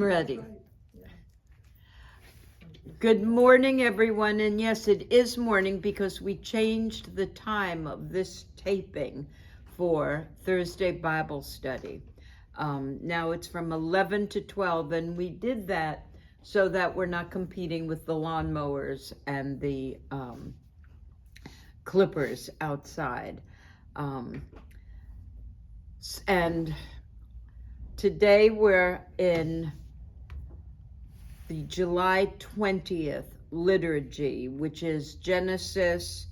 Ready. Good morning, everyone. And yes, it is morning because we changed the time of this taping for Thursday Bible study. Now it's from 11 to 12, and we did that so that we're not competing with the lawnmowers and the clippers outside. And today we're in the July 20th liturgy, which is Genesis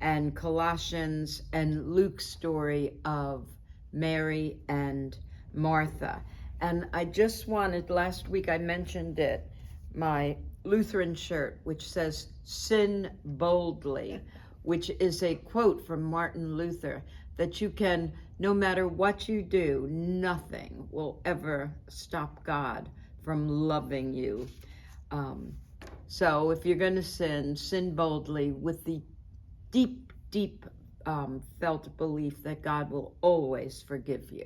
and Colossians and Luke's story of Mary and Martha. And I just wanted, last week I mentioned it, my Lutheran shirt, which says "Sin boldly," which is a quote from Martin Luther, that you can, no matter what you do, nothing will ever stop God from loving you. So if you're going to sin boldly with the deep felt belief that God will always forgive you.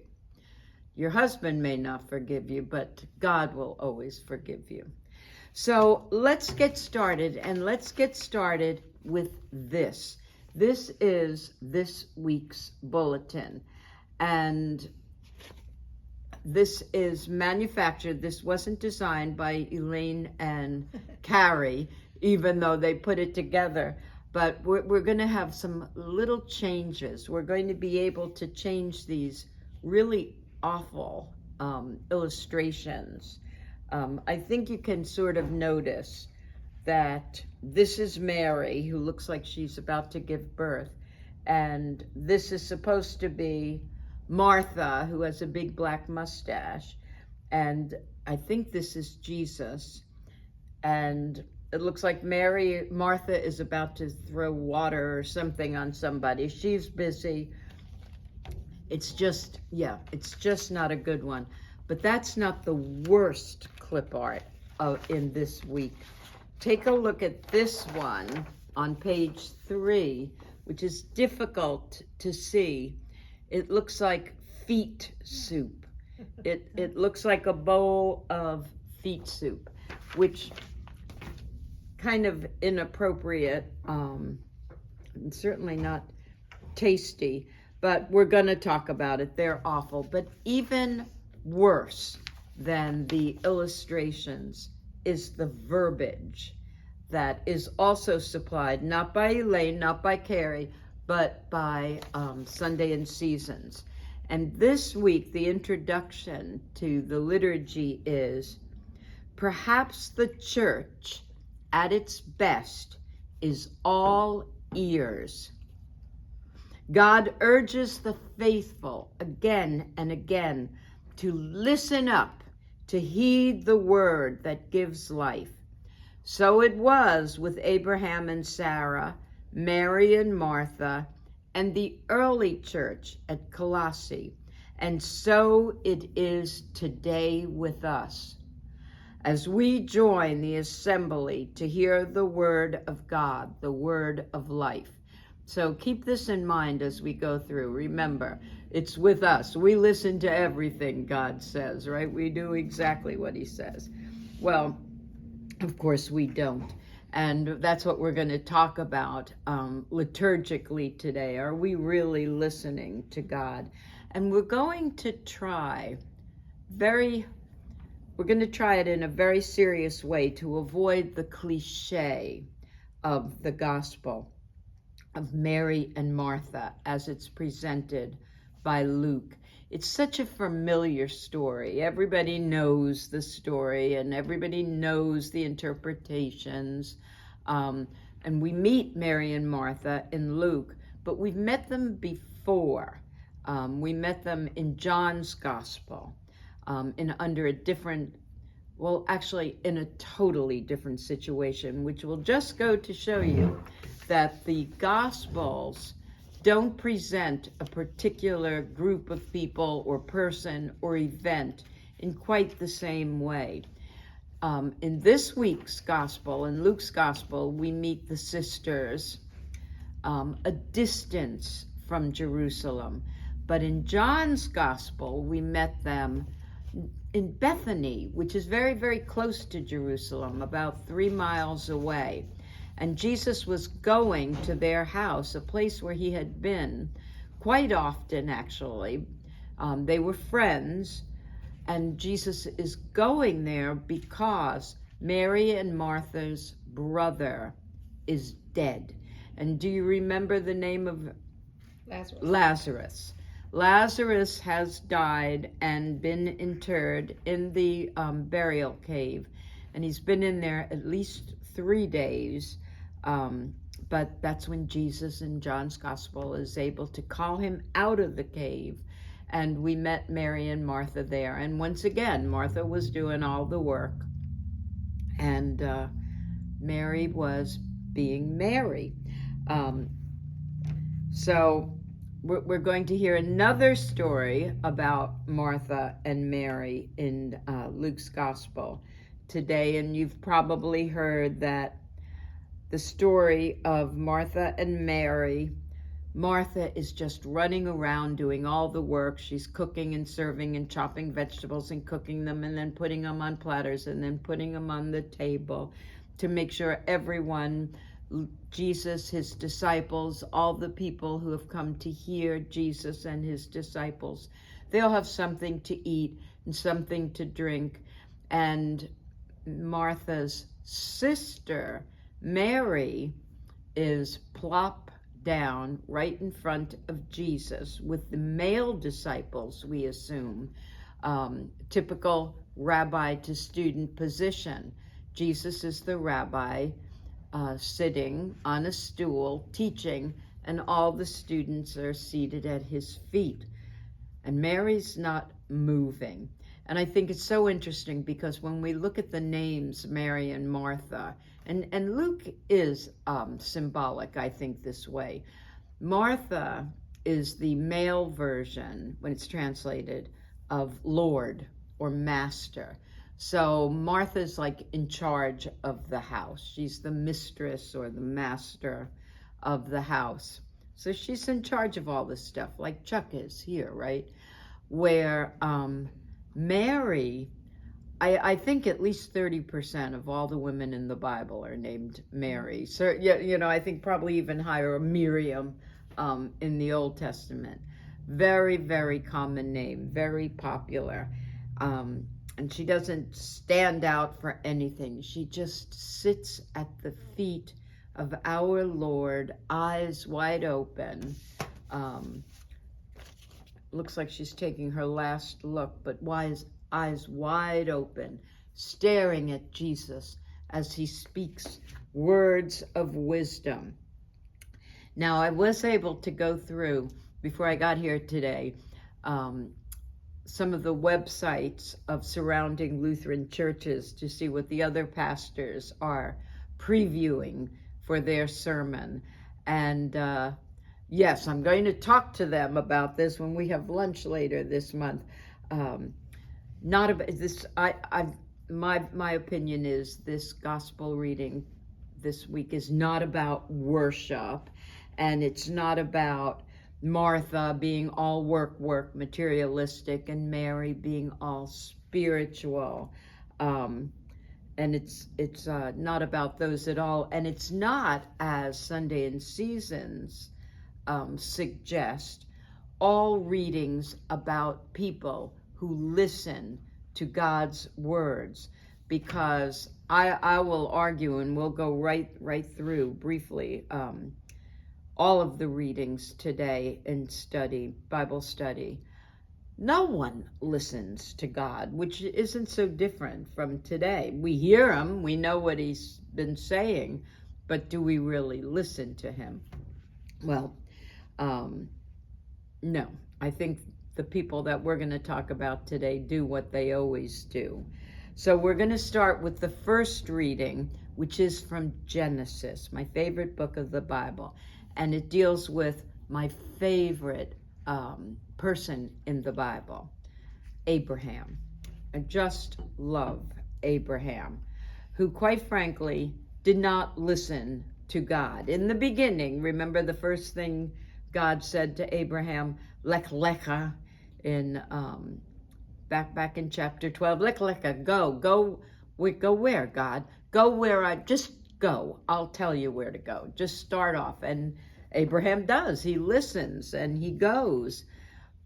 Your husband may not forgive you, but God will always forgive you. So let's get started, and let's get started with this. This is this week's bulletin, and this is manufactured. This wasn't designed by Elaine and Carrie, even though they put it together. But we're going to have some little changes. We're going to be able to change these really awful illustrations. I think you can sort of notice that this is Mary, who looks like she's about to give birth. And this is supposed to be Martha, who has a big black mustache, and I think this is Jesus. And it looks like Martha is about to throw water or something on somebody. She's busy. It's just not a good one. But that's not the worst clip art in this week. Take a look at this one on page 3, which is difficult to see. It looks like feet soup. It looks like a bowl of feet soup, which kind of inappropriate, and certainly not tasty, but we're going to talk about it. They're awful. But even worse than the illustrations is the verbiage that is also supplied, not by Elaine, not by Carrie, but by Sunday in Seasons. And this week, the introduction to the liturgy is, perhaps the church at its best is all ears. God urges the faithful again and again to listen up, to heed the word that gives life. So it was with Abraham and Sarah, Mary and Martha, and the early church at Colossae, and so it is today with us, as we join the assembly to hear the word of God, the word of life. So keep this in mind as we go through. Remember, it's with us. We listen to everything God says, right? We do exactly what he says. Well, of course we don't. And that's what we're going to talk about liturgically today. Are we really listening to God? And we're going to try it in a very serious way to avoid the cliche of the gospel of Mary and Martha as it's presented by Luke. It's such a familiar story. Everybody knows the story and everybody knows the interpretations. And we meet Mary and Martha in Luke, but we've met them before. We met them in John's gospel, in a totally different situation, which will just go to show you that the gospels don't present a particular group of people or person or event in quite the same way. In this week's gospel, in Luke's gospel, we meet the sisters a distance from Jerusalem. But in John's gospel, we met them in Bethany, which is very, very close to Jerusalem, about 3 miles away. And Jesus was going to their house, a place where he had been quite often, actually. They were friends, and Jesus is going there because Mary and Martha's brother is dead. And do you remember the name of Lazarus? Lazarus has died and been interred in the burial cave, and he's been in there at least 3 days. But that's when Jesus in John's Gospel is able to call him out of the cave. And we met Mary and Martha there. And once again, Martha was doing all the work, and Mary was being Mary. So we're going to hear another story about Martha and Mary in Luke's Gospel today. And you've probably heard that the story of Martha and Mary. Martha is just running around doing all the work. She's cooking and serving and chopping vegetables and cooking them and then putting them on platters and then putting them on the table to make sure everyone, Jesus, his disciples, all the people who have come to hear Jesus and his disciples, they'll have something to eat and something to drink. And Martha's sister, Mary, is plop down right in front of Jesus with the male disciples, we assume, typical rabbi to student position. Jesus is the rabbi, sitting on a stool teaching, and all the students are seated at his feet. And Mary's not moving. And I think it's so interesting because when we look at the names Mary and Martha, and Luke is symbolic, I think, this way. Martha is the male version, when it's translated, of Lord or Master. So Martha's like in charge of the house. She's the mistress or the master of the house. So she's in charge of all this stuff, like Chuck is here, right? Where Mary, I think at least 30% of all the women in the Bible are named Mary. So, you know, I think probably even higher, Miriam in the Old Testament. Very, very common name, very popular. And she doesn't stand out for anything. She just sits at the feet of our Lord, eyes wide open. Looks like she's taking her last look, but eyes wide open, staring at Jesus as he speaks words of wisdom. Now, I was able to go through, before I got here today, some of the websites of surrounding Lutheran churches to see what the other pastors are previewing for their sermon. And yes, I'm going to talk to them about this when we have lunch later this month. Not about this. My opinion is this gospel reading this week is not about worship, and it's not about Martha being all work, materialistic, and Mary being all spiritual. And it's not about those at all. And it's not, as Sunday in Seasons suggest, all readings about people who listen to God's words, because I will argue, and we'll go right through briefly all of the readings today in Bible study. No one listens to God, which isn't so different from today. We hear him, we know what he's been saying, but do we really listen to him? Well, no. I think the people that we're going to talk about today do what they always do. So we're going to start with the first reading, which is from Genesis, my favorite book of the Bible. And it deals with my favorite person in the Bible, Abraham. I just love Abraham, who quite frankly did not listen to God. In the beginning, remember the first thing God said to Abraham, Lech Lecha, in back in chapter 12. Go where, God? Go where just go. I'll tell you where to go. Just start off. And Abraham does. He listens and he goes.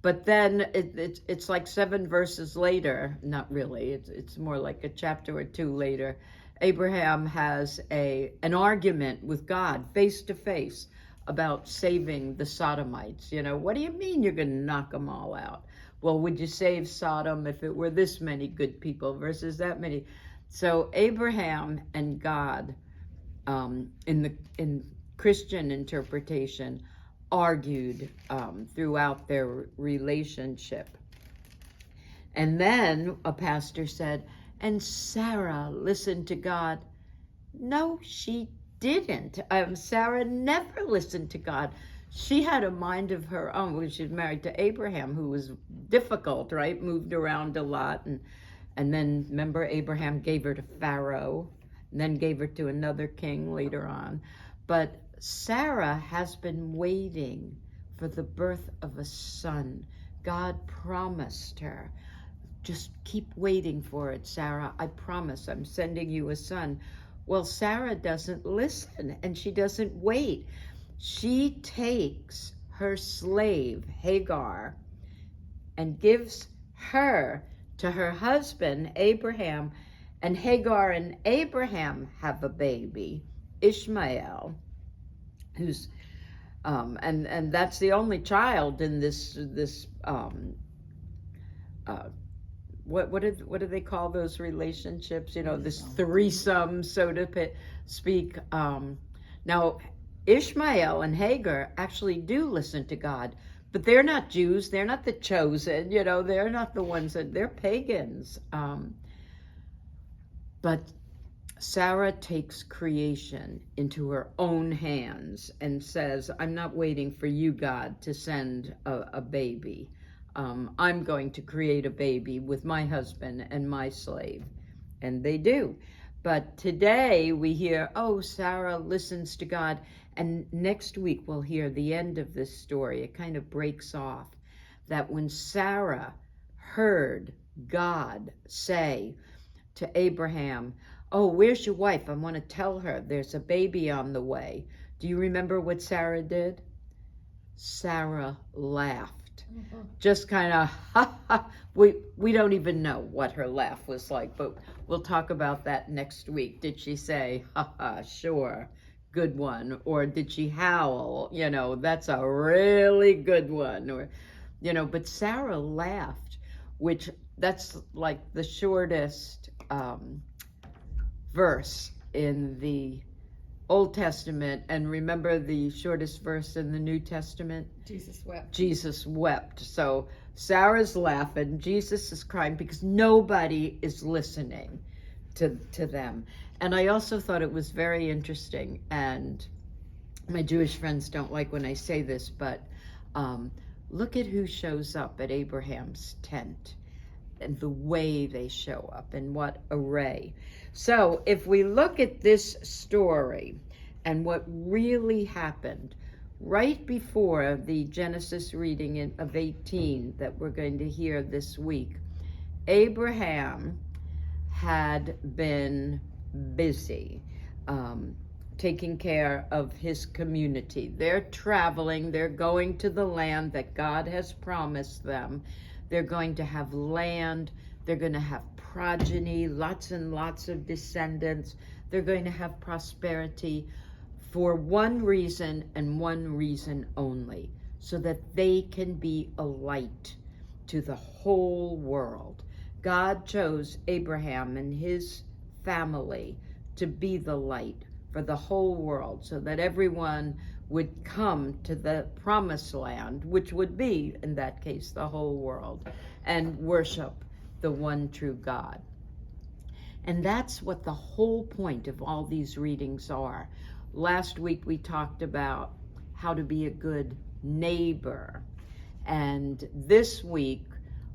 But then it's like 7 verses later, not really, it's more like a chapter or 2 later, Abraham has an argument with God face to face about saving the Sodomites. What do you mean you're going to knock them all out? Well, would you save Sodom if it were this many good people versus that many? So Abraham and God, in Christian interpretation, argued throughout their relationship. And then a pastor said, and Sarah listened to God. No, she didn't. Sarah never listened to God. She had a mind of her own. Well, she's married to Abraham, who was difficult, right? Moved around a lot. And then, remember, Abraham gave her to Pharaoh, and then gave her to another king later on. But Sarah has been waiting for the birth of a son. God promised her, just keep waiting for it, Sarah. I promise I'm sending you a son. Well, Sarah doesn't listen and she doesn't wait. She takes her slave, Hagar, and gives her to her husband, Abraham, and Hagar and Abraham have a baby, Ishmael, who's and that's the only child in this what do they call those relationships? This threesome, so to speak. Now, Ishmael and Hagar actually do listen to God, but they're not Jews. They're not the chosen. They're not the ones they're pagans. But Sarah takes creation into her own hands and says, I'm not waiting for you, God, to send a baby. I'm going to create a baby with my husband and my slave. And they do. But today we hear, oh, Sarah listens to God. And next week we'll hear the end of this story. It kind of breaks off that when Sarah heard God say to Abraham, oh, where's your wife? I want to tell her there's a baby on the way. Do you remember what Sarah did? Sarah laughed. Mm-hmm. Just kind of, ha, ha. We don't even know what her laugh was like, but we'll talk about that next week. Did she say, ha, ha, sure, good one? Or did she howl? That's a really good one. Or, but Sarah laughed, which that's like the shortest verse in the Old Testament, and remember the shortest verse in the New Testament? Jesus wept. Jesus wept. So Sarah's laughing, Jesus is crying because nobody is listening to them. And I also thought it was very interesting, and my Jewish friends don't like when I say this, but look at who shows up at Abraham's tent and the way they show up and what array. So if we look at this story and what really happened right before the Genesis reading of 18 that we're going to hear this week, Abraham had been busy taking care of his community. They're traveling, they're going to the land that God has promised them. They're going to have land, they're going to have progeny, lots and lots of descendants. They're going to have prosperity for one reason and one reason only, so that they can be a light to the whole world. God chose Abraham and his family to be the light for the whole world, so that everyone would come to the promised land, which would be, in that case, the whole world, and worship the one true God. And that's what the whole point of all these readings are. Last week we talked about how to be a good neighbor. And this week,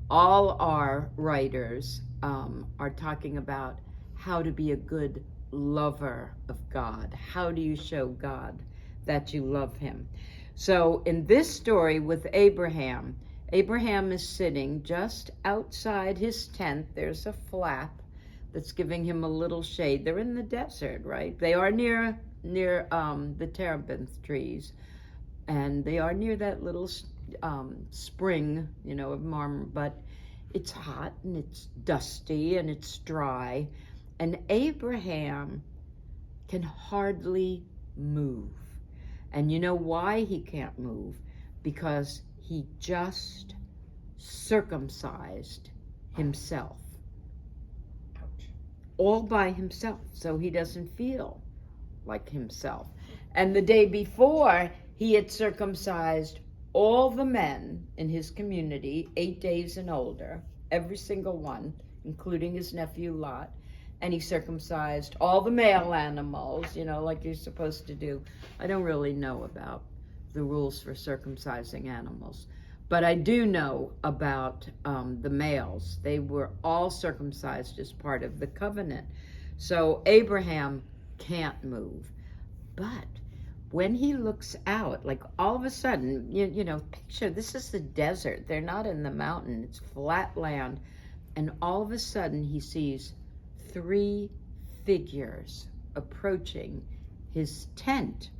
all our writers are talking about how to be a good lover of God. How do you show God that you love him? So in this story with Abraham, Abraham is sitting just outside his tent. There's a flap that's giving him a little shade. They're in the desert, right? They are near the terebinth trees, and they are near that little spring, of Marmor, but it's hot and it's dusty and it's dry, and Abraham can hardly move. And you know why he can't move? Because he just circumcised himself. Ouch. All by himself, so he doesn't feel like himself. And the day before, he had circumcised all the men in his community, 8 days and older, every single one, including his nephew Lot. And he circumcised all the male animals, like you're supposed to do. I don't really know about the rules for circumcising animals, but I do know about the males. They were all circumcised as part of the covenant. So Abraham can't move. But when he looks out, like all of a sudden, picture, this is the desert. They're not in the mountain. It's flat land. And all of a sudden he sees 3 figures approaching his tent.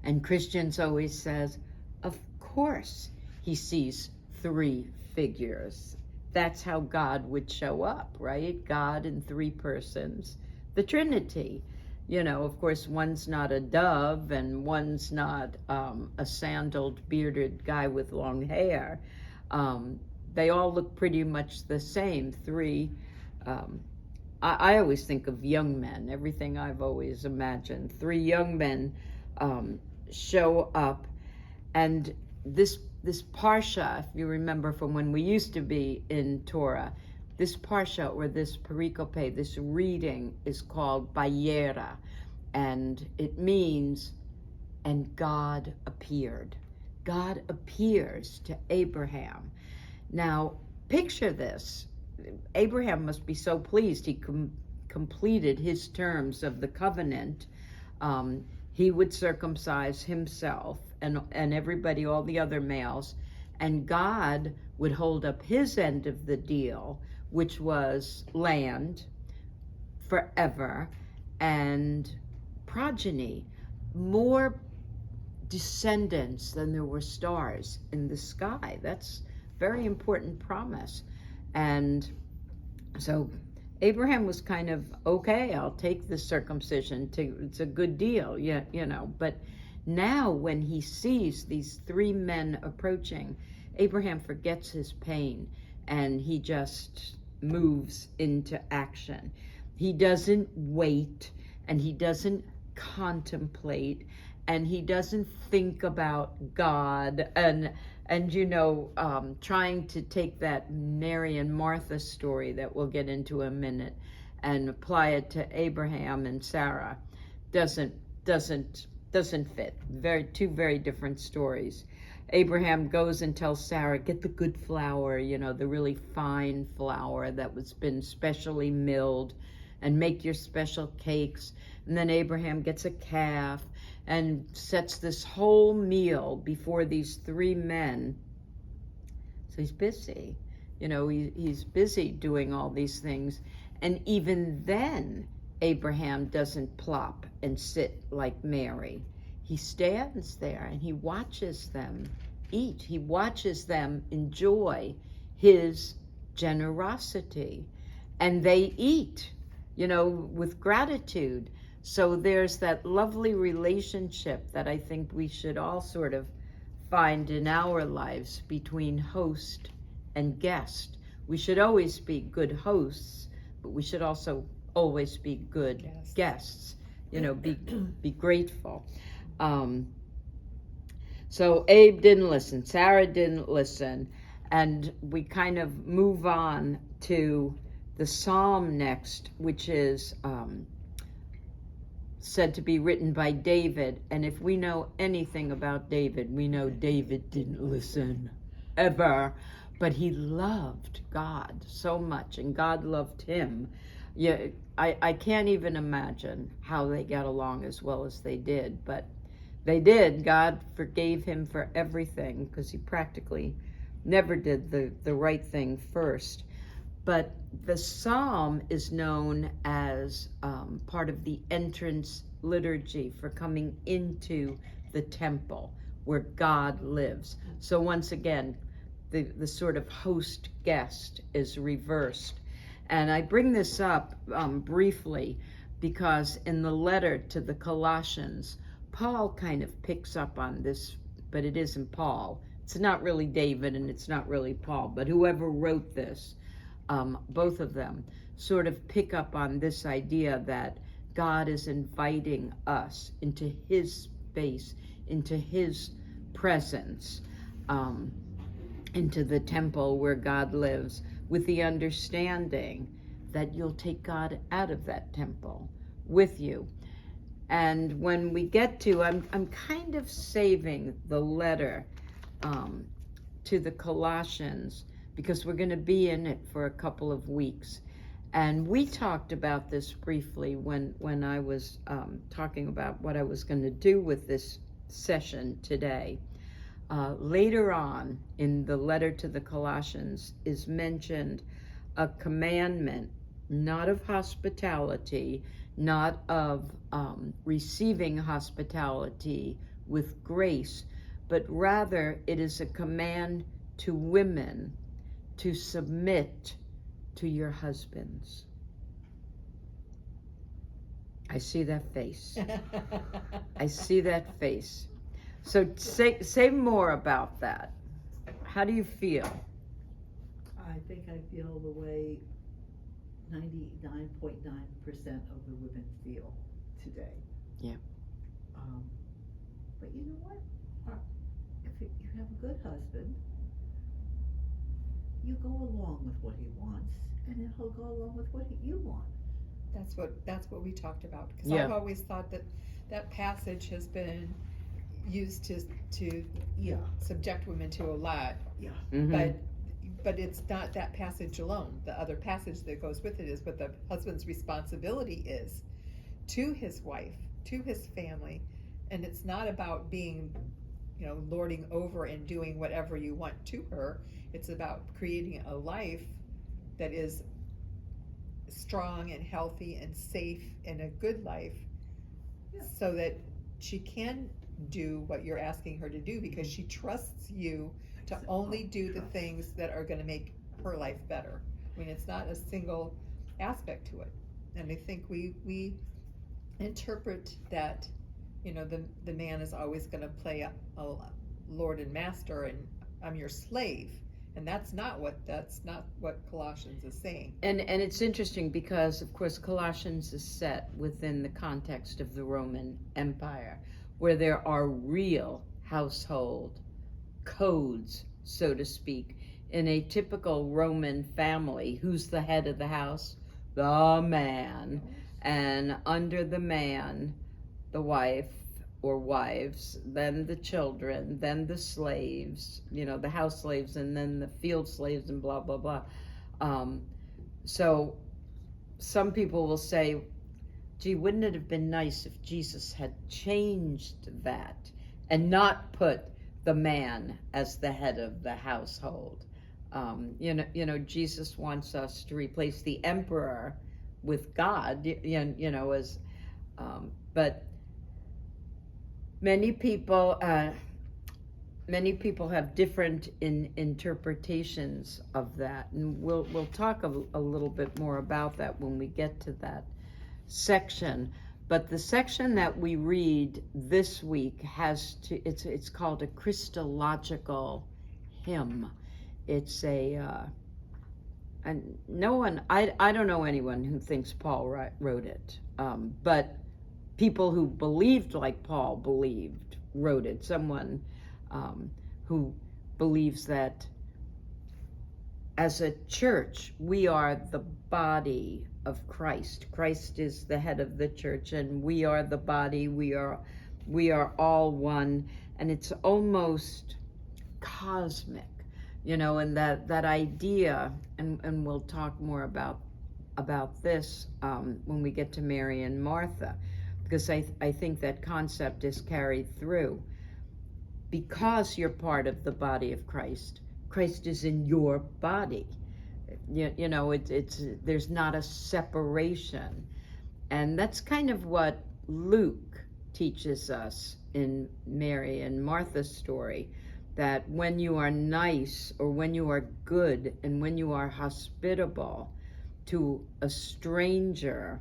And Christians always says, of course he sees 3 figures. That's how God would show up, right? God in 3 persons, the Trinity. Of course, one's not a dove and one's not a sandaled, bearded guy with long hair. They all look pretty much the same. 3 I always think of young men, everything I've always imagined. 3 young men show up, and this parsha, if you remember from when we used to be in Torah, this parsha, or this pericope, this reading, is called Vayera, and it means, and God appeared. God appears to Abraham. Now, picture this. Abraham must be so pleased he completed his terms of the covenant. He would circumcise himself and everybody, all the other males, and God would hold up his end of the deal, which was land forever and progeny, more descendants than there were stars in the sky. That's a very important promise. And so Abraham was kind of, okay, I'll take the circumcision. It's a good deal, But now when he sees these 3 men approaching, Abraham forgets his pain and he just moves into action. He doesn't wait, and he doesn't contemplate, and he doesn't think about God and trying to take that Mary and Martha story that we'll get into in a minute and apply it to Abraham and Sarah doesn't fit. Two very different stories. Abraham goes and tells Sarah, get the good flour, the really fine flour that was been specially milled, and make your special cakes. And then Abraham gets a calf and sets this whole meal before these 3 men. So he's busy, he's busy doing all these things. And even then, Abraham doesn't plop and sit like Mary. He stands there and he watches them eat. He watches them enjoy his generosity. And they eat, with gratitude. So there's that lovely relationship that I think we should all sort of find in our lives between host and guest. We should always be good hosts, but we should also always be good guests. Be grateful. So Abe didn't listen. Sarah didn't listen. And we kind of move on to the psalm next, which is said to be written by David. And if we know anything about David, we know David didn't listen ever, but he loved God so much, and God loved him. Yeah, I can't even imagine how they got along as well as they did, but they did. God forgave him for everything because he practically never did the right thing first. But the psalm is known as part of the entrance liturgy for coming into the temple where God lives. So once again, the sort of host guest is reversed. And I bring this up briefly because in the letter to the Colossians, Paul kind of picks up on this, but it isn't Paul. It's not really David and it's not really Paul, but whoever wrote this, both of them sort of pick up on this idea that God is inviting us into his space, into his presence, into the temple where God lives, with the understanding that you'll take God out of that temple with you. And when we get to, I'm kind of saving the letter to the Colossians because we're going to be in it for a couple of weeks. And we talked about this briefly when I was talking about what I was going to do with this session today. Later on in the letter to the Colossians is mentioned a commandment, not of hospitality, not of receiving hospitality with grace, but rather it is a command to women to submit to your husbands. I see that face. I see that face. So say more about that. How do you feel? I think I feel the way 99.9% of the women feel today. Yeah. But you know what? If you have a good husband, you go along with what he wants, and then he'll go along with what you want. That's what we talked about, because Yeah. I've always thought that passage has been used to subject women to a lot. Yeah. Mm-hmm. But it's not that passage alone. The other passage that goes with it is what the husband's responsibility is to his wife, to his family, and it's not about being, lording over and doing whatever you want to her. It's about creating a life that is strong and healthy and safe and a good life, so that she can do what you're asking her to do, because she trusts you to only do the things that are going to make her life better. I mean, it's not a single aspect to it. And I think we interpret that, the man is always going to play a lord and master, and I'm your slave. And that's not what Colossians is saying. And it's interesting because, of course, Colossians is set within the context of the Roman Empire, where there are real household codes, so to speak. In a typical Roman family, who's the head of the house? The man. And under the man, the wife or wives, then the children, then the slaves, the house slaves, and then the field slaves, and blah, blah, blah. So some people will say, gee, wouldn't it have been nice if Jesus had changed that and not put the man as the head of the household? Jesus wants us to replace the emperor with God, but many people have different interpretations of that, and we'll talk a little bit more about that when we get to that section. But the section that we read this week it's called a Christological hymn. It's and no one, I don't know anyone who thinks Paul wrote it, but people who believed like Paul believed wrote it. Someone who believes that as a church, we are the body of Christ. Christ is the head of the church, and we are the body. We are all one, and it's almost cosmic, and that idea, and we'll talk more about this when we get to Mary and Martha, because I think that concept is carried through. Because you're part of the body of Christ, Christ is in your body. You know, it's there's not a separation. And that's kind of what Luke teaches us in Mary and Martha's story, that when you are nice or when you are good and when you are hospitable to a stranger,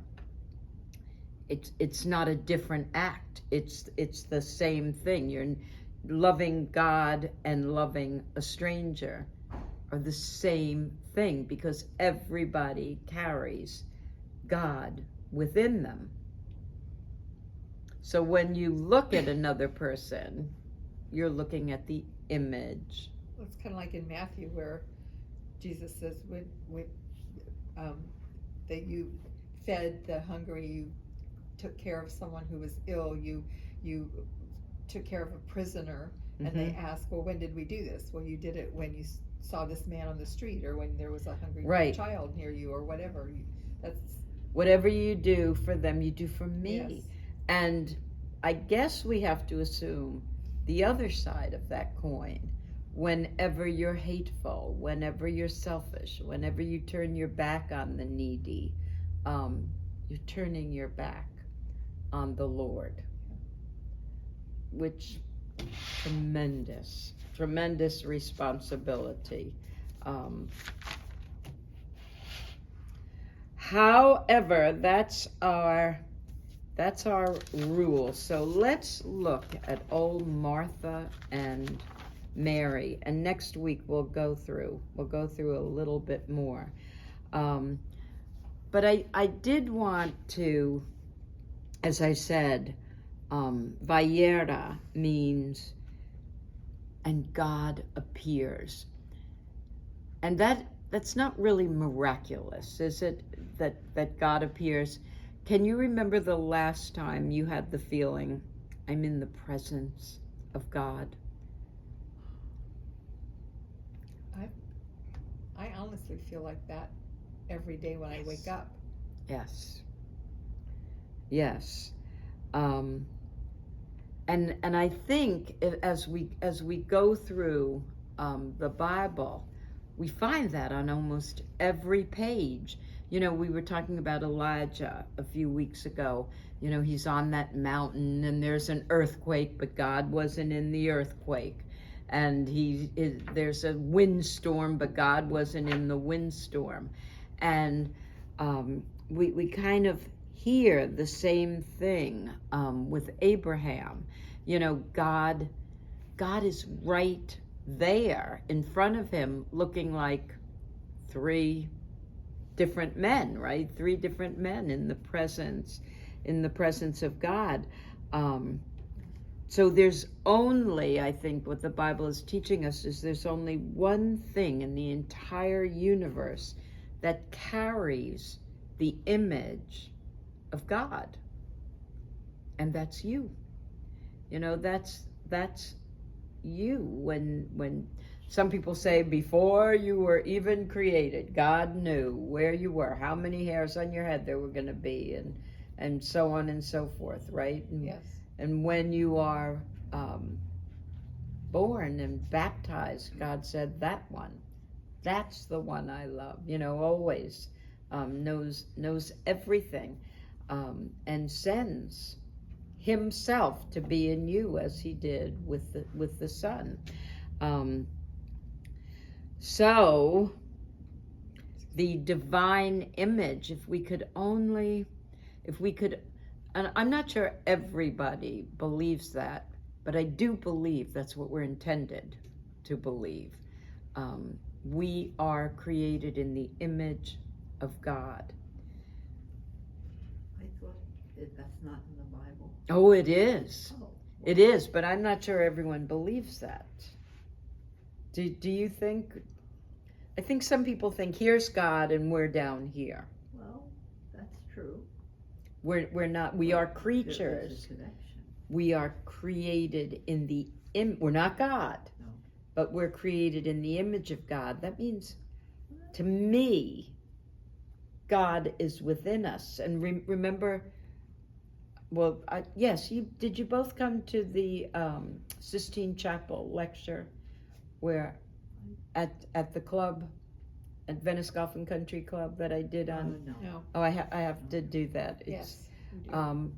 it's not a different act. It's the same thing. You're loving God and loving a stranger are the same thing, because everybody carries God within them. So when you look at another person, you're looking at the image. It's kind of like in Matthew where Jesus says, that you fed the hungry, you took care of someone who was ill, you took care of a prisoner, and they ask, well, when did we do this? Well, you did it when you saw this man on the street, or when there was a hungry Right. child near you, or whatever. That's Whatever you do for them, you do for me. Yes. And I guess we have to assume the other side of that coin. Whenever you're hateful, whenever you're selfish, whenever you turn your back on the needy, you're turning your back on the Lord. Which, tremendous responsibility. However, that's our rule. So let's look at old Martha and Mary, and next week we'll go through a little bit more. But I did want to, as I said, Vayera means and God appears, and that's not really miraculous, is it? That God appears. Can you remember the last time you had the feeling, I'm in the presence of God? I honestly feel like that every day when I wake up. Yes. And I think as we go through the Bible, we find that on almost every page. You know, we were talking about Elijah a few weeks ago. You know, he's on that mountain and there's an earthquake, but God wasn't in the earthquake. And there's a windstorm, but God wasn't in the windstorm. And we kind of hear the same thing with Abraham. You know, God is right there in front of him, looking like three different men, right? Three different men in the presence of God. So there's only, I think what the Bible is teaching us is there's only one thing in the entire universe that carries the image of God, and that's you. You know, that's you. When some people say before you were even created, God knew where you were, how many hairs on your head there were going to be, and so on and so forth, right? Yes. And when you are born and baptized, God said, that's the one I love. You know, always knows everything, and sends himself to be in you as he did with the Son. So the divine image, if we could, and I'm not sure everybody believes that, but I do believe that's what we're intended to believe. We are created in the image of God. I thought that's not in the Bible. Oh, it is. Oh, It is, but I'm not sure everyone believes that. Do you think? I think some people think here's God and we're down here. well, that's true. We're not. We are There's creatures. a connection. We are created in the we're not God, No. but we're created in the image of God. That means, to me, God is within us. And remember, well, yes, did you both come to the Sistine Chapel lecture where at the club, at Venice Golf and Country Club that I did on. No. No, Oh, I have to do that. yes. we do.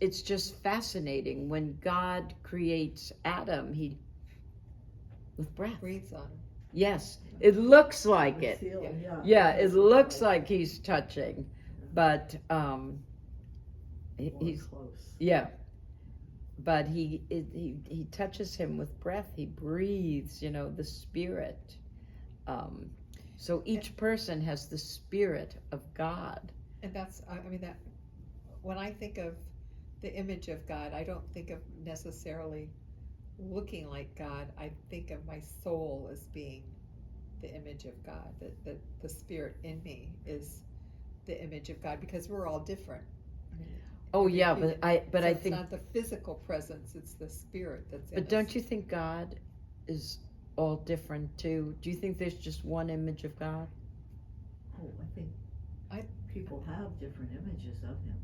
It's just fascinating when God creates Adam. He with breath. Breathes on him. Yes, it looks like The it. ceiling, Yeah, it looks like he's touching, but he's close. yeah. But he touches him with breath. He breathes, the spirit. So each person has the spirit of God. And that's, I mean, that, when I think of the image of God, I don't think of necessarily looking like God. I think of my soul as being the image of God, that the spirit in me is the image of God, because we're all different. I mean, Oh every yeah, human- but so I it's think, not the physical presence, it's the spirit that's in but us. don't you think God is all different too? Do you think there's just one image of God? Oh, I think people have different images of him.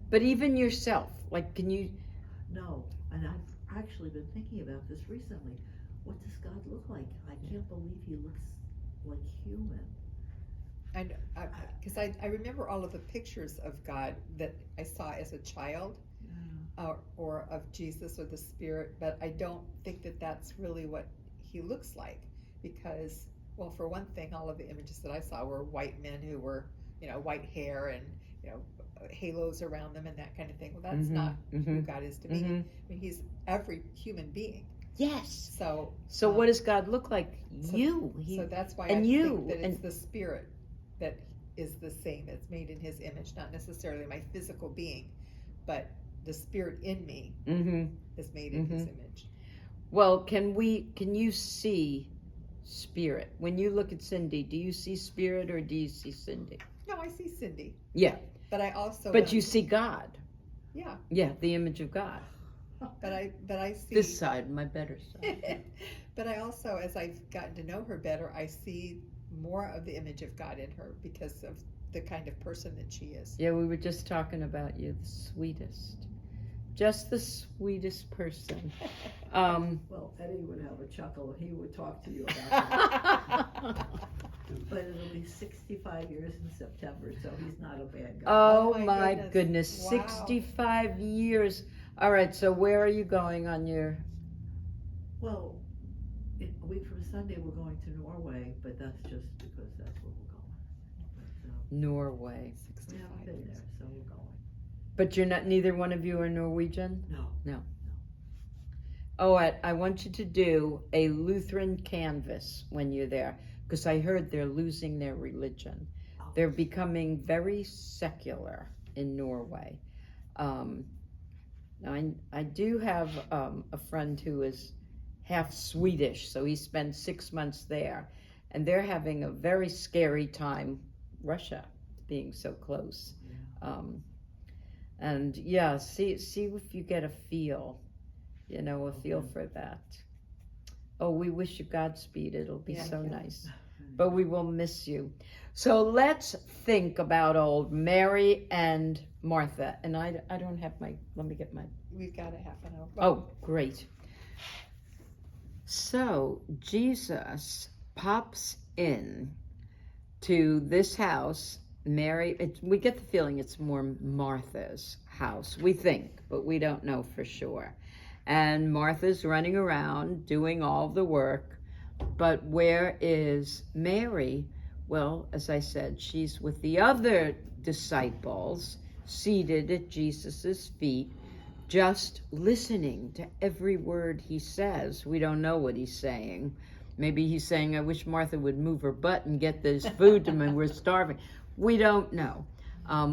But even yourself, like, can you? No, and I've actually been thinking about this recently. What does God look like? I can't believe he looks like human. And because I remember all of the pictures of God that I saw as a child, or of Jesus or the Spirit, but I don't think that that's really what he looks like, because, well, for one thing, all of the images that I saw were white men who were, white hair and, halos around them and that kind of thing. Well, that's not who God is to me. Mhm. I mean, he's every human being. Yes. So What does God look like? so- You. so that's why and I you, think that it's and- the spirit that is the same, that's made in his image, not necessarily my physical being, but the spirit in me is made in his image. Well, can you see spirit? When you look at Cindy, do you see spirit or do you see Cindy? No, I see Cindy, Yeah. but I also But you see God. yeah, Yeah, the image of God. but I see This side, my better side. but I also, as I've gotten to know her better, I see more of the image of God in her because of the kind of person that she is. Yeah, we were just talking about you, the sweetest. Just the sweetest person. Well, Eddie would have a chuckle. He would talk to you about that. But it'll be 65 years in September, so he's not a bad guy. Oh Oh, my my goodness. goodness, Wow. 65 years. All right, so where are you going on your? Well, a week from Sunday we're going to Norway, but that's just because that's where we're going. But Norway. we 65 haven't been years. there, so we're going. But you're not, neither one of you are Norwegian? No. Oh, I want you to do a Lutheran canvas when you're there, because I heard they're losing their religion. Oh. They're becoming very secular in Norway. Now I do have a friend who is half Swedish, so he spent 6 months there, and they're having a very scary time, Russia being so close. And yeah, see if you get a feel, a feel for that. Oh, we wish you Godspeed. It'll be Yeah, so yeah. nice. But we will miss you. So let's think about old Mary and Martha. And I don't have let me get my, We've got a half an hour. oh, great. So Jesus pops in to this house. Mary, we get the feeling it's more Martha's house. We think, but we don't know for sure. And Martha's running around doing all the work. But where is Mary? Well, as I said, she's with the other disciples seated at Jesus's feet, just listening to every word he says. We don't know what he's saying. Maybe he's saying, I wish Martha would move her butt and get this food to me. We're starving. We don't know.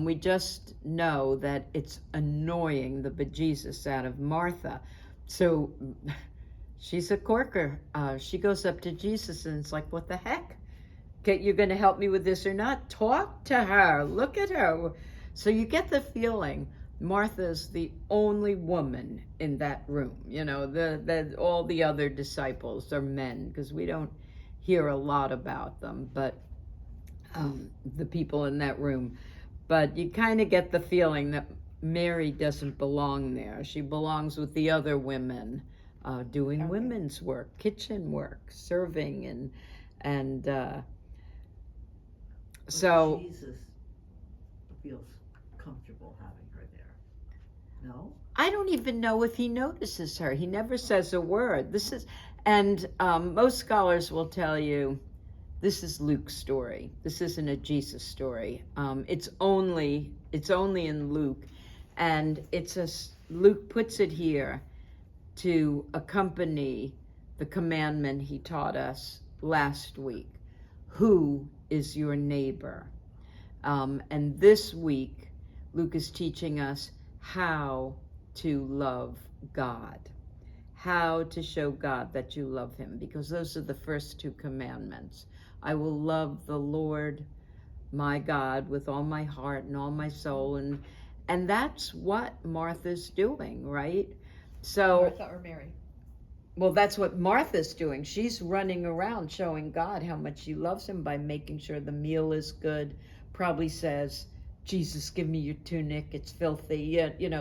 We just know that it's annoying the bejesus out of Martha. So she's a corker. She goes up to Jesus and it's like, what the heck? You're going to help me with this or not? Talk to her. Look at her. So you get the feeling Martha's the only woman in that room. All the other disciples are men, because we don't hear a lot about them, but the people in that room. But you kind of get the feeling that Mary doesn't belong there. She belongs with the other women doing Okay. women's work, kitchen work, serving, and But so Jesus feels comfortable having her there. No? I don't even know if he notices her. He never says a word. And most scholars will tell you this is Luke's story. This isn't a Jesus story. It's only in Luke, and Luke puts it here to accompany the commandment he taught us last week. Who is your neighbor? And this week, Luke is teaching us how to love God, how to show God that you love him, because those are the first two commandments. I will love the Lord my God with all my heart and all my soul, and that's what Martha's doing, right? So Martha or Mary? well, that's what Martha's doing. She's running around showing God how much she loves him by making sure the meal is good. Probably says, Jesus, give me your tunic. It's filthy.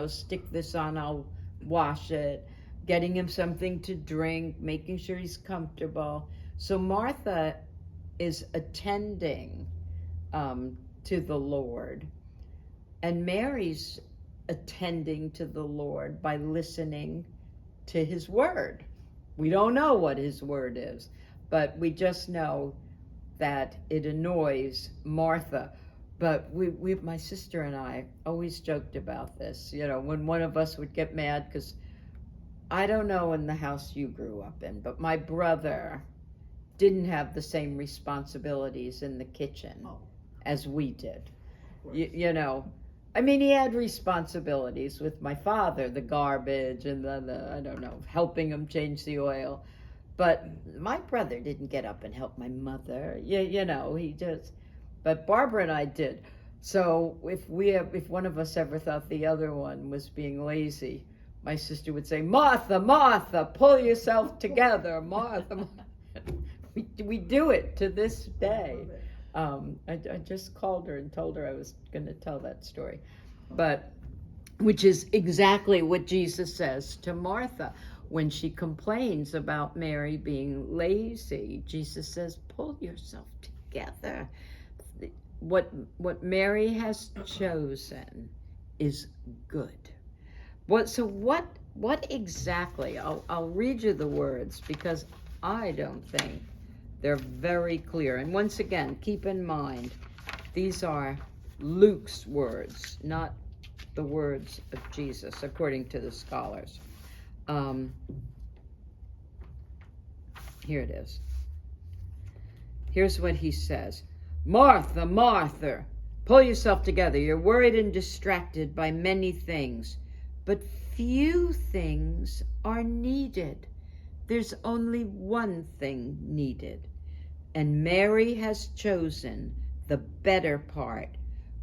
Stick this on. I'll wash it. Getting him something to drink, making sure he's comfortable. So Martha is attending to the Lord. And Mary's attending to the Lord by listening to his word. We don't know what his word is, but we just know that it annoys Martha. But my sister and I always joked about this, when one of us would get mad, because I don't know in the house you grew up in, but my brother didn't have the same responsibilities in the kitchen as we did. He had responsibilities with my father, the garbage and the I don't know, helping him change the oil. But my brother didn't get up and help my mother. But Barbara and I did. So if one of us ever thought the other one was being lazy, my sister would say, Martha, Martha, pull yourself together, Martha. We do it to this day. I just called her and told her I was going to tell that story, but which is exactly what Jesus says to Martha when she complains about Mary being lazy. Jesus says, pull yourself together. What Mary has chosen is good. What exactly? I'll read you the words, because I don't think they're very clear. And once again, keep in mind, these are Luke's words, not the words of Jesus, according to the scholars. Here it is. Here's what he says. Martha, Martha, pull yourself together. You're worried and distracted by many things, but few things are needed. There's only one thing needed, and Mary has chosen the better part,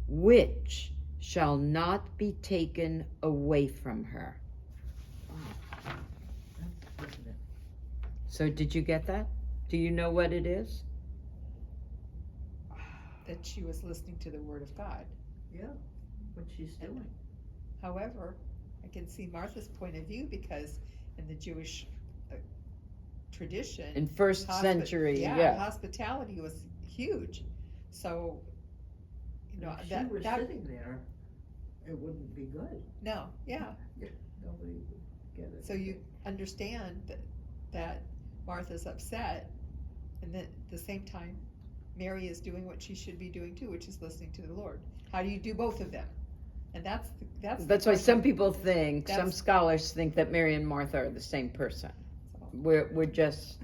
which shall not be taken away from her. So did you get that? Do you know what it is? That she was listening to the word of God. Yeah, what she's doing. However, I can see Martha's point of view, because in the Jewish tradition, In first century, hospitality was huge. So, If she were sitting there, it wouldn't be good. no, yeah. Nobody would get it. So you understand that Martha's upset, and at the same time, Mary is doing what she should be doing too, which is listening to the Lord. How do you do both of them? And that's why some people think, some That's- scholars think that Mary and Martha are the same person. We're just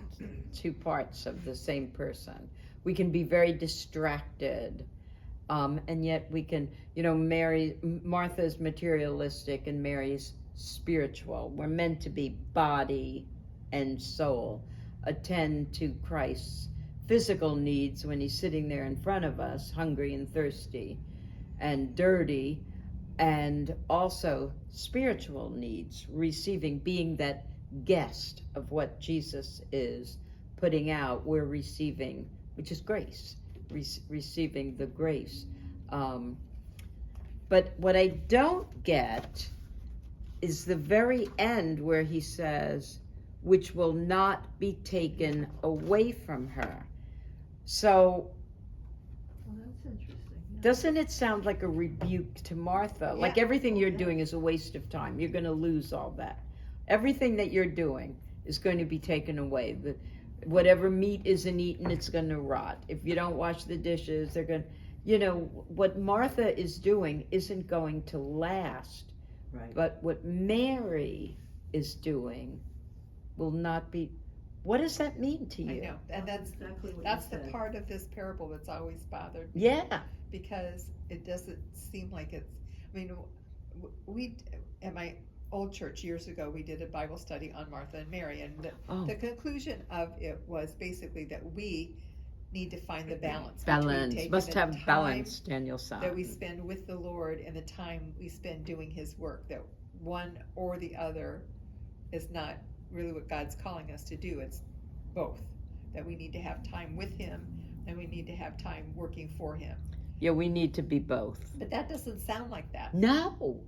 two parts of the same person. We can be very distracted, and yet we can, Martha's materialistic and Mary's spiritual. We're meant to be body and soul, attend to Christ's physical needs when he's sitting there in front of us, hungry and thirsty and dirty, and also spiritual needs, being that guest of what Jesus is putting out. We're receiving, which is grace, receiving the grace. But what I don't get is the very end where he says, which will not be taken away from her. So Well, that's interesting. Yeah. doesn't it sound like a rebuke to Martha? Like Yeah. everything you're Yeah. doing is a waste of time. You're going to lose all that. Everything that you're doing is going to be taken away. Whatever meat isn't eaten, it's going to rot. If you don't wash the dishes, they're going to, what Martha is doing isn't going to last. Right. But what Mary is doing will not be. What does that mean to I you? know, and that's exactly what that's you the said. part of this parable that's always bothered me. Yeah. Because it doesn't seem like it's, I mean, we, at my old church years ago, we did a Bible study on Martha and Mary, and Oh. the conclusion of it was basically that we need to find the balance. Balance. between taking Must the have time balance, Daniel that San. we spend with the Lord and the time we spend doing His work, that one or the other is not really what God's calling us to do. It's both. That we need to have time with Him and we need to have time working for Him. Yeah, we need to be both. But that doesn't sound like that. No,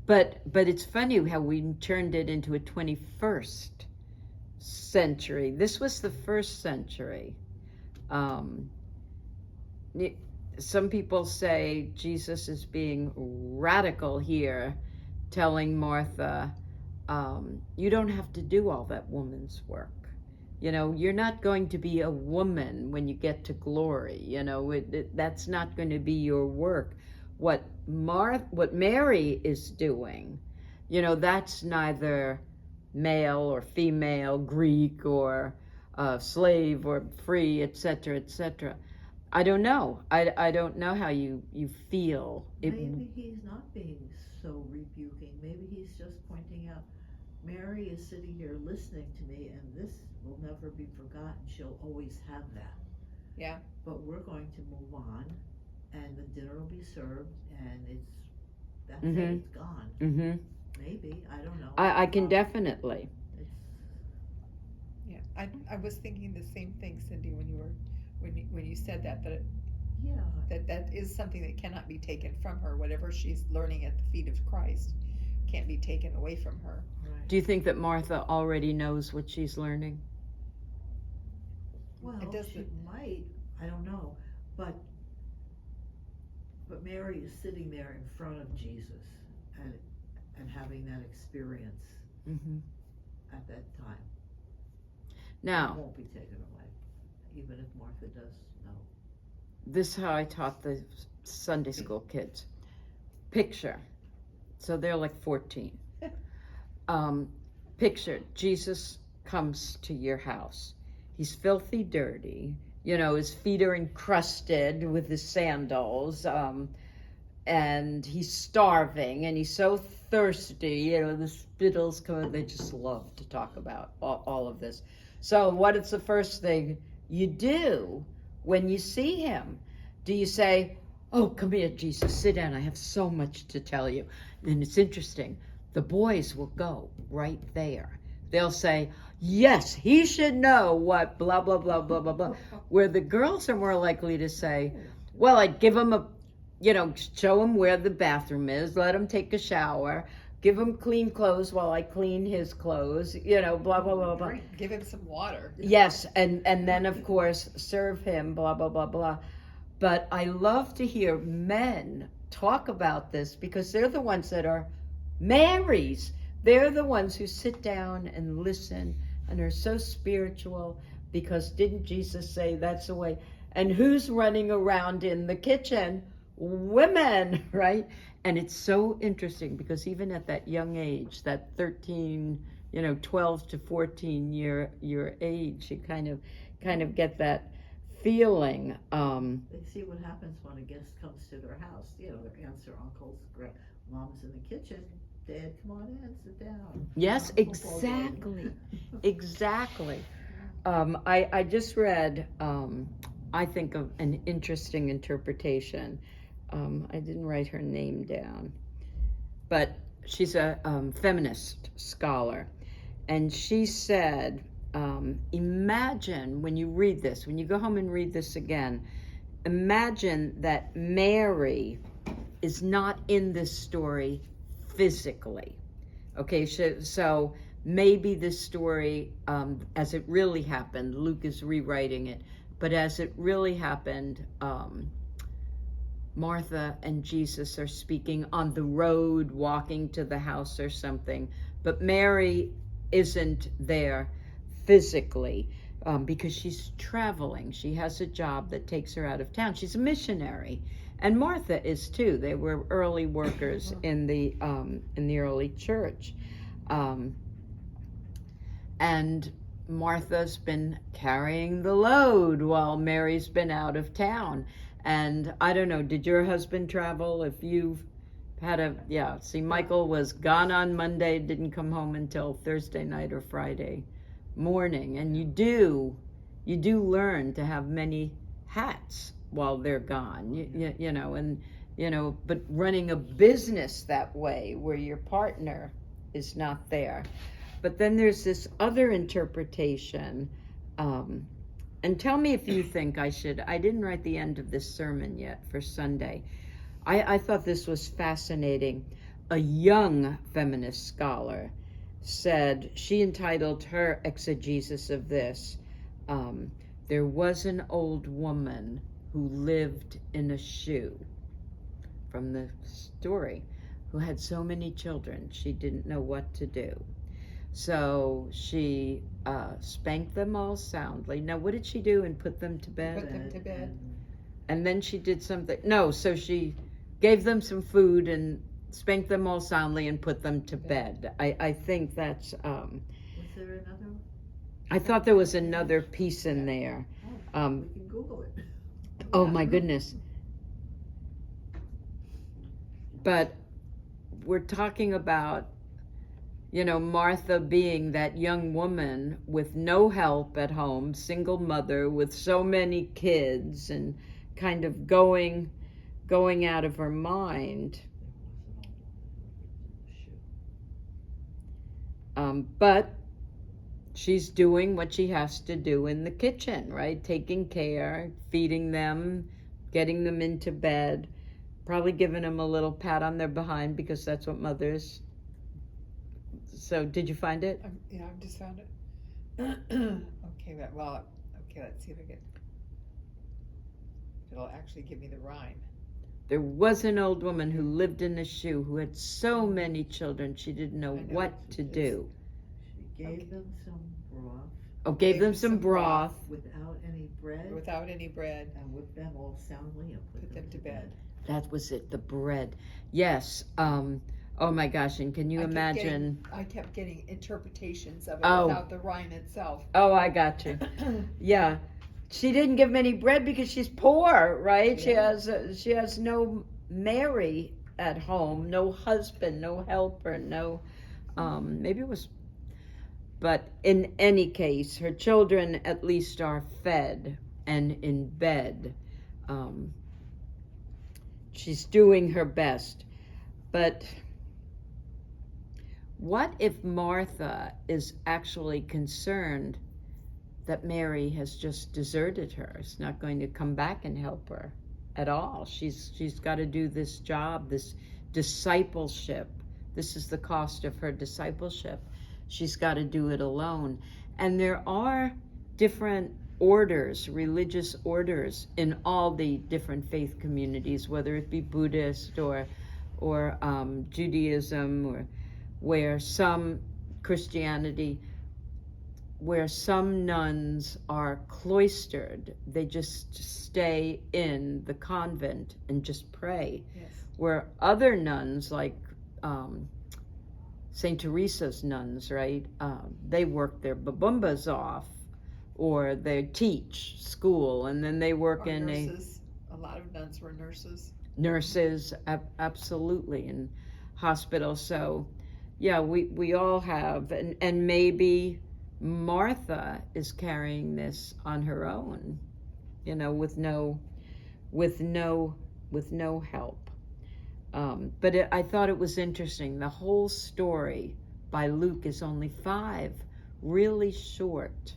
but it's funny how we turned it into a 21st century. This was the first century. Some people say Jesus is being radical here, telling Martha, you don't have to do all that woman's work. You're not going to be a woman when you get to glory. That's not going to be your work. What Mary is doing, that's neither male or female, Greek or slave or free, etc., etc. I don't know. I don't know how you feel. Maybe he's not being so rebuking. Maybe he's just pointing out, Mary is sitting here listening to me, and this will never be forgotten. She'll always have that. Yeah. But we're going to move on, and the dinner will be served, and that's it, it's gone. Mm-hmm. Maybe, I don't know. I can definitely. It's, Yeah. I was thinking the same thing, Cindy, when you said that yeah, that is something that cannot be taken from her. Whatever she's learning at the feet of Christ can't be taken away from her. right. Do you think that Martha already knows what she's learning? Well, It doesn't- she might, I don't know, but Mary is sitting there in front of Jesus and having that experience Mm-hmm. at that time. It Now, won't be taken away, even if Martha does know. this is how I taught the Sunday school kids. Picture. So they're like 14. Picture, Jesus comes to your house. He's filthy dirty. His feet are encrusted with his sandals. And he's starving and he's so thirsty. The spittles come. They just love to talk about all of this. So what is the first thing you do when you see him? Do you say, oh, come here, Jesus, sit down. I have so much to tell you. And it's interesting. The boys will go right there. They'll say, yes, he should know what blah, blah, blah, blah, blah, blah. Where the girls are more likely to say, well, I'd give him show him where the bathroom is, let him take a shower, give him clean clothes while I clean his clothes, blah, blah, blah, blah. Give him some water. Yes, and then, of course, serve him, blah, blah, blah, blah. But I love to hear men talk about this because they're the ones that are Marys. They're the ones who sit down and listen and are so spiritual because didn't Jesus say that's the way? And who's running around in the kitchen? Women, right? And it's so interesting because even at that young age, that 13, 12 to 14 year age, you kind of get that feeling. They see what happens when a guest comes to their house. Their aunts or uncles, mom's in the kitchen. Dad, come on in, sit down. Yes, Football game. exactly, exactly. I just read, I think, of an interesting interpretation. I didn't write her name down, but she's a feminist scholar, and she said, imagine when you read this, when you go home and read this again, imagine that Mary is not in this story physically. Okay, so maybe this story, as it really happened, Luke is rewriting it, but as it really happened, Martha and Jesus are speaking on the road, walking to the house or something, but Mary isn't there physically because she's traveling. She has a job that takes her out of town. She's a missionary, and Martha is too. They were early workers in the early church, and Martha's been carrying the load while Mary's been out of town. And I don't know, did your husband travel? If you've had Michael was gone on Monday, didn't come home until Thursday night or Friday morning. And you do learn to have many hats while they're gone, you know, and, you know, but running a business that way where your partner is not there. But then there's this other interpretation, and tell me if you think I didn't write the end of this sermon yet for Sunday. I thought this was fascinating. A young feminist scholar said, she entitled her exegesis of this, there was an old woman who lived in a shoe, from the story, who had so many children she didn't know what to do. So she spanked them all soundly. Now, what did she do and put them to bed? Put them to bed. And then she did something. No, so she gave them some food and spanked them all soundly and put them to bed. I think that's... Was there another? I thought there was another piece in there. We can Google it. Oh my goodness. But we're talking about, you know, Martha being that young woman with no help at home, single mother with so many kids, and kind of going out of her mind. But she's doing what she has to do in the kitchen, right? Taking care, feeding them, getting them into bed, probably giving them a little pat on their behind because that's what mothers... So, did you find it? Yeah, I've just found it. Okay, let's see if it'll actually give me the rhyme. There was an old woman who lived in a shoe who had so many children she didn't know what to do. She gave them some broth. Oh, gave them some broth. Without any bread. Without any bread. And whipped them all soundly and put them to bed. That was it, the bread. Yes. Oh my gosh, and can you imagine? I kept getting interpretations of it Oh. without the rhyme itself. Oh, I got you. Yeah. She didn't give them any bread because she's poor, right? Yeah. She has no Mary at home, no husband, no helper, no, maybe it was, but in any case, her children at least are fed and in bed. She's doing her best. But what if Martha is actually concerned that Mary has just deserted her? Is not going to come back and help her at all. She's got to do this job, this discipleship. This is the cost of her discipleship. She's got to do it alone. And there are different orders, religious orders, in all the different faith communities, whether it be Buddhist or Judaism, or where some Christianity, where some nuns are cloistered. They just stay in the convent and just pray. Yes. Where other nuns, like St. Teresa's nuns, right? They work their babumbas off, or they teach school, and then they work in nurses. A lot of nuns were nurses. Nurses, absolutely, in hospitals. So, yeah, we all have, and maybe Martha is carrying this on her own, you know, with no help. But I thought it was interesting. The whole story by Luke is only 5 really short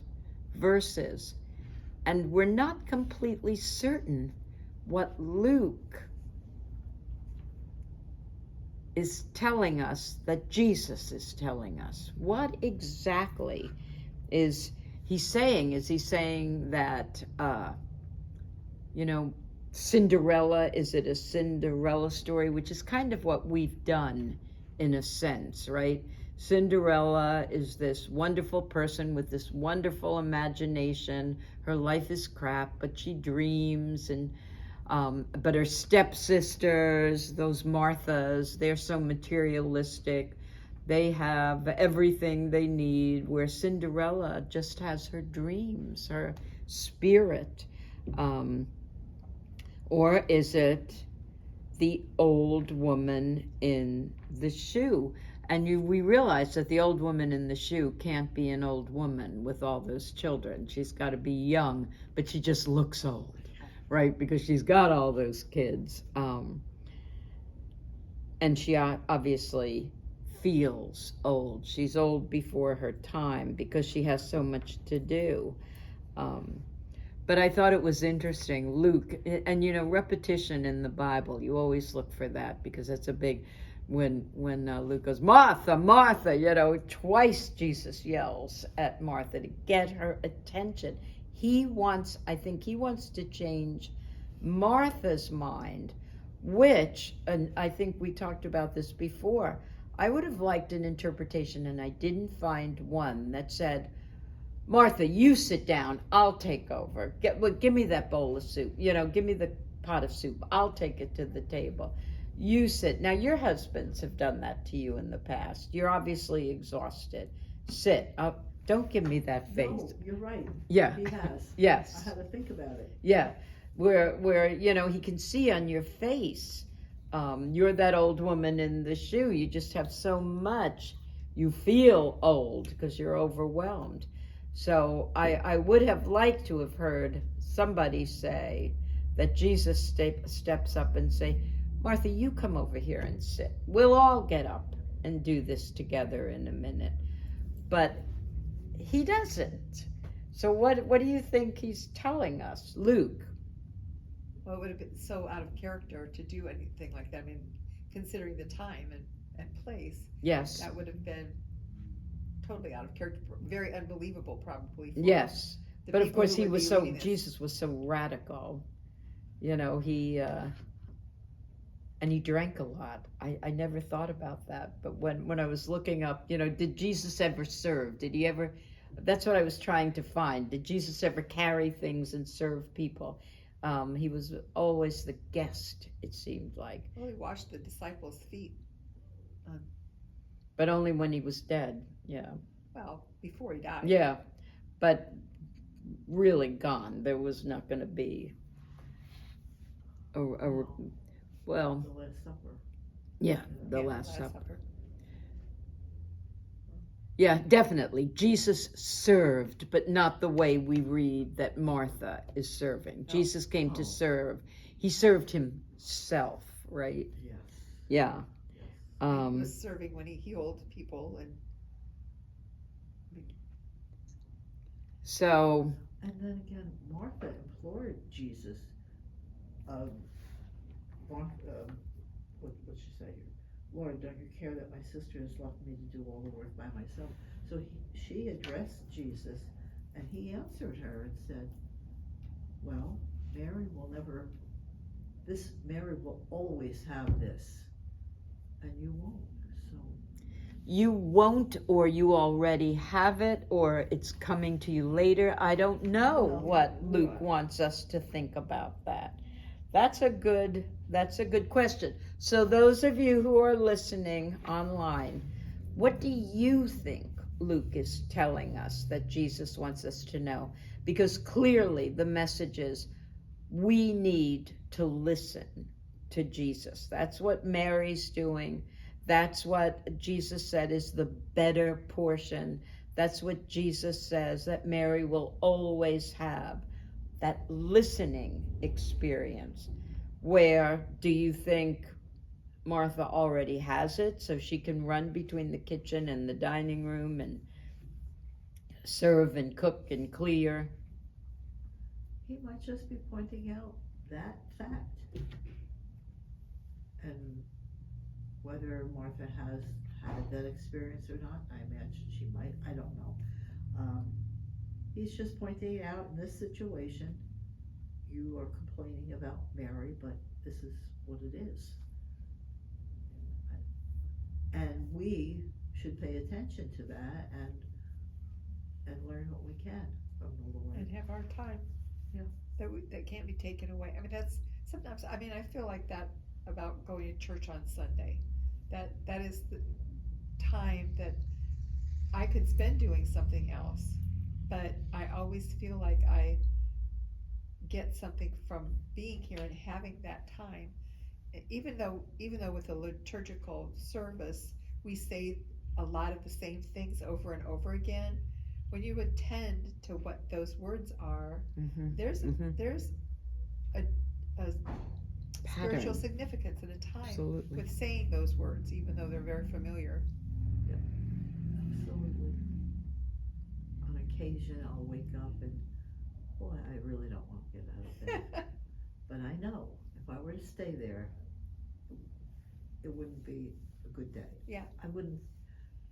verses, and we're not completely certain what Luke is telling us that Jesus is telling us? What exactly is he saying? Is he saying that, Cinderella, is it a Cinderella story? Which is kind of what we've done in a sense, right? Cinderella is this wonderful person with this wonderful imagination. Her life is crap, but she dreams, and but her stepsisters, those Marthas, they're so materialistic. They have everything they need, where Cinderella just has her dreams, her spirit. Or is it the old woman in the shoe? And we realize that the old woman in the shoe can't be an old woman with all those children. She's got to be young, but she just looks old, right? Because she's got all those kids. And she obviously feels old. She's old before her time because she has so much to do. But I thought it was interesting, Luke, and repetition in the Bible, you always look for that, because that's a big, when Luke goes, Martha, Martha, twice Jesus yells at Martha to get her attention. I think he wants to change Martha's mind, which, and I think we talked about this before, I would have liked an interpretation, and I didn't find one that said, Martha, you sit down, I'll take over. Give me that bowl of soup. Give me the pot of soup. I'll take it to the table. You sit. Now, your husbands have done that to you in the past. You're obviously exhausted. Sit. Don't give me that face. No, you're right. Yeah. He has. Yes. I had to think about it. Yeah. Where he can see on your face, you're that old woman in the shoe. You just have so much. You feel old because you're overwhelmed. So I would have liked to have heard somebody say that Jesus steps up and say, Martha, you come over here and sit. We'll all get up and do this together in a minute. But he doesn't. So what do you think he's telling us, Luke? Well, it would have been so out of character to do anything like that. I mean, considering the time and place, Yes. that would have been totally out of character, very unbelievable probably. For Yes. the But of people course who would be reading this. Jesus was so radical. He and he drank a lot. I never thought about that. But when I was looking up, did Jesus ever serve? Did he ever, that's what I was trying to find. Did Jesus ever carry things and serve people? He was always the guest, it seemed like. Well, he washed the disciples' feet. But only when he was dead, yeah. Well, before he died. Yeah, but really gone. There was not going to be well, The Last Supper. yeah, the Yeah, Last Supper. Supper. Yeah, definitely. Jesus served, but not the way we read that Martha is serving. No. Jesus came to Oh. serve. He served himself, right? Yes. Yeah. He was serving when he healed people and So, And then again, Martha implored Jesus. What'd she say here? Lord, don't you care that my sister has left me to do all the work by myself? So she addressed Jesus, and he answered her and said, well, Mary will always have this, and you won't. So you won't, or you already have it, or it's coming to you later. I don't know No, what Luke right. wants us to think about that. That's a good question. So those of you who are listening online, what do you think Luke is telling us that Jesus wants us to know? Because clearly the message is we need to listen to Jesus. That's what Mary's doing. That's what Jesus said is the better portion. That's what Jesus says that Mary will always have, that listening experience. Where do you think Martha already has it, so she can run between the kitchen and the dining room and serve and cook and clear? he might just be pointing out that fact. And whether Martha has had that experience or not, I imagine she might, I don't know. He's just pointing out in this situation, you are complaining about Mary, but this is what it is. And we should pay attention to that and learn what we can from the Lord. And have our time. Yeah. That can't be taken away. I mean, that's sometimes, I mean, I feel like that about going to church on Sunday. That is the time that I could spend doing something else. But I always feel like I get something from being here and having that time. Even though with a liturgical service, we say a lot of the same things over and over again, when you attend to what those words are, Mm-hmm. there's a spiritual Pattern. significance in a time Absolutely. with saying those words, even though they're very familiar. Absolutely. On occasion, I'll wake up and, boy, I really don't want to get out of bed. But I know if I were to stay there, it wouldn't be a good day. Yeah. I wouldn't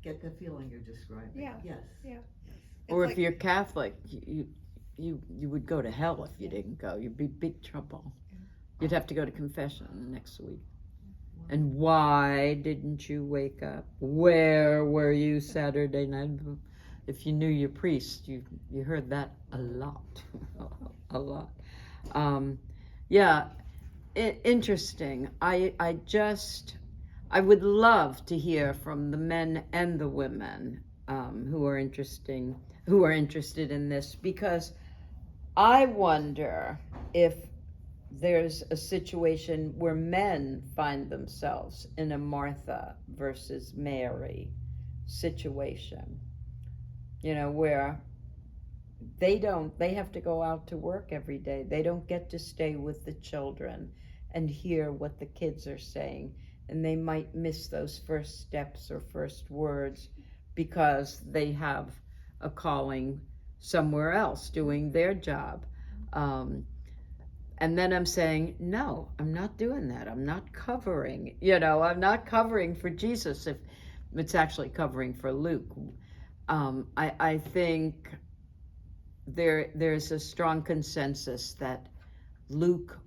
get the feeling you're describing. Yeah. Yes. Yeah. Yes. Or It's if like- you're Catholic, you would go to hell if you didn't go. You'd be big trouble. You'd have to go to confession the next week. And why didn't you wake up? Where were you Saturday night? If you knew your priest, you heard that a lot, a lot. Yeah, interesting. I would love to hear from the men and the women who are interested in this, because I wonder if there's a situation where men find themselves in a Martha versus Mary situation, where they have to go out to work every day. They don't get to stay with the children and hear what the kids are saying, and they might miss those first steps or first words because they have a calling somewhere else doing their job. And then I'm saying, no, I'm not doing that. I'm not covering, I'm not covering for Jesus if it's actually covering for Luke. I think there's a strong consensus that Luke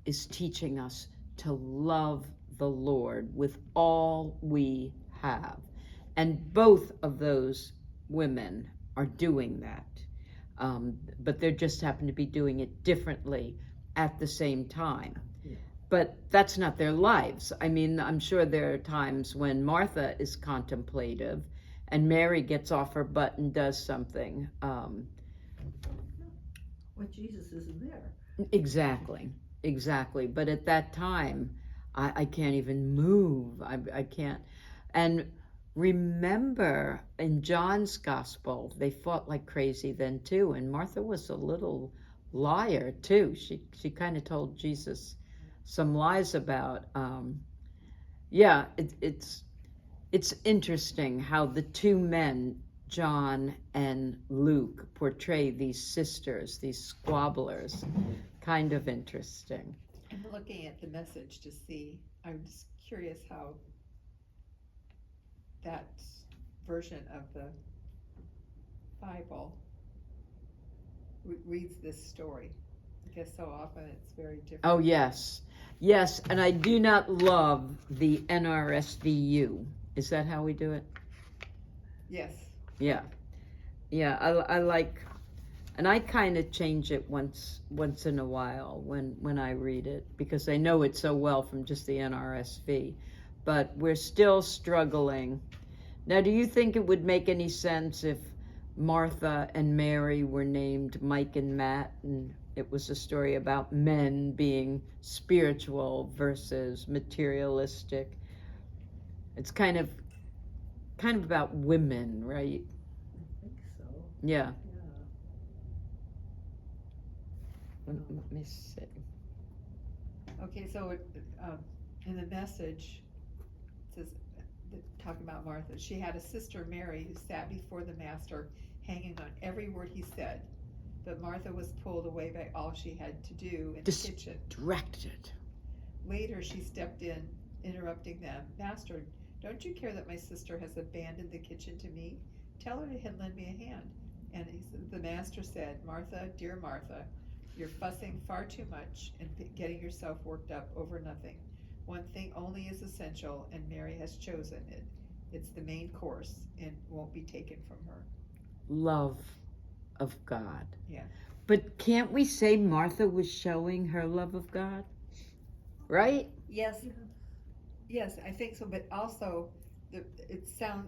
is teaching us to love the Lord with all we have. And both of those women are doing that. But they just happen to be doing it differently at the same time. Yeah. But that's not their lives. I mean, I'm sure there are times when Martha is contemplative and Mary gets off her butt and does something. When Jesus isn't there. Exactly. But at that time, I can't even move. I can't. And remember, in John's gospel, they fought like crazy then too. And Martha was a little liar too. She kind of told Jesus some lies about. It's interesting how the two men, John and Luke, portray these sisters, these squabblers. Kind of interesting. I'm looking at the message to see, I'm just curious how that version of the Bible reads this story, because so often it's very different. Oh, yes, and I do not love the NRSVU. Is that how we do it? Yes. Yeah, I like, and I kind of change it once in a while when I read it, because I know it so well from just the NRSV, but we're still struggling. Now, do you think it would make any sense if Martha and Mary were named Mike and Matt, and it was a story about men being spiritual versus materialistic? It's kind of about women, right? I think so. Yeah. Yeah. Let me see. Okay, so in the message, it says, talking about Martha, she had a sister, Mary, who sat before the master, hanging on every word he said. But Martha was pulled away by all she had to do in the kitchen. Distracted. Later, she stepped in interrupting them, Master, don't you care that my sister has abandoned the kitchen to me? Tell her to lend me a hand. And the master said, Martha, dear Martha, you're fussing far too much and getting yourself worked up over nothing. One thing only is essential, and Mary has chosen it. It's the main course and won't be taken from her. Love of God. Yeah. But can't we say Martha was showing her love of God? Right? Yes. Yes, I think so, but also it sounds,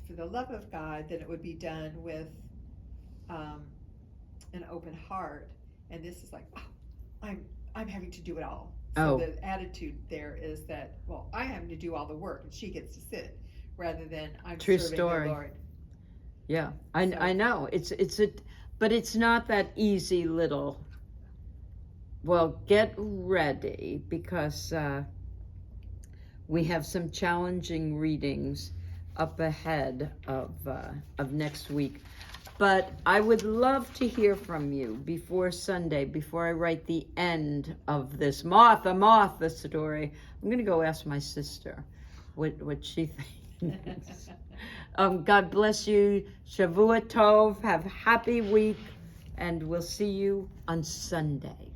for the love of God, then it would be done with an open heart, and this is like, oh, I'm having to do it all. So the attitude there is that, well, I have to do all the work and she gets to sit, rather than I'm True serving story. the Lord. Yeah, So- I know. But it's not that easy little. Well, get ready because we have some challenging readings up ahead of next week. But I would love to hear from you before Sunday, before I write the end of this Martha story. I'm going to go ask my sister what she thinks. God bless you. Shavua Tov. Have a happy week. And we'll see you on Sunday.